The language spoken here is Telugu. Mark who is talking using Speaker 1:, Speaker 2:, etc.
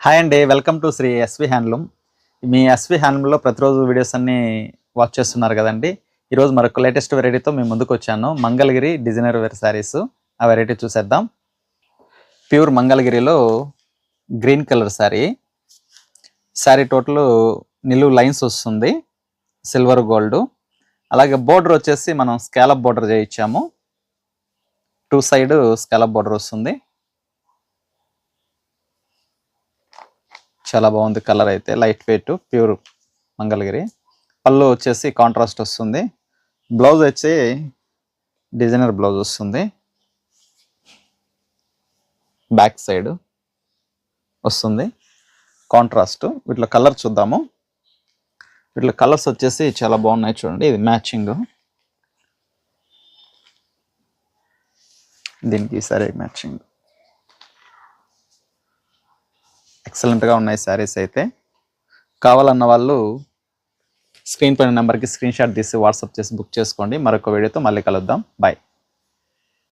Speaker 1: హాయ్ అండి, welcome to Shri SV handloom. Me SV హ్యాండ్లూమ్లో ప్రతిరోజు వీడియోస్ అన్నీ వాచ్ చేస్తున్నారు కదండి. ఈరోజు మరొక లేటెస్ట్ వెరైటీతో మేము ముందుకు వచ్చాను. మంగళగిరి డిజైనర్ వేర్ శారీస్, ఆ వెరైటీ చూసేద్దాం. ప్యూర్ మంగళగిరిలో గ్రీన్ కలర్ శారీ టోటల్ నిలువు లైన్స్ వస్తుంది, సిల్వర్ గోల్డ్. అలాగే బోర్డర్ వచ్చేసి మనం స్కాలప్ బోర్డర్ చేయించాము, 2 సైడ్ స్కాలప్ బోర్డర్ వస్తుంది. చాలా బాగుంది కలర్ అయితే, లైట్ వెయిట్ ప్యూర్ మంగళగిరి. పళ్ళు వచ్చేసి కాంట్రాస్ట్ వస్తుంది. బ్లౌజ్ వచ్చి డిజైనర్ బ్లౌజ్ వస్తుంది, బ్యాక్ సైడ్ వస్తుంది కాంట్రాస్ట్. వీటిలో కలర్ చూద్దాము. వీటిలో కలర్స్ వచ్చేసి చాలా బాగున్నాయి చూడండి. ఇది మ్యాచింగ్, దీనికి సరే మ్యాచింగ్. ఎక్సలెంట్గా ఉన్నాయి శారీస్ అయితే. కావాలన్న వాళ్ళు స్క్రీన్ పైన నెంబర్కి స్క్రీన్ షాట్ తీసి వాట్సాప్ చేసి బుక్ చేసుకోండి. మరొక వీడియోతో మళ్ళీ కలుద్దాం. బాయ్.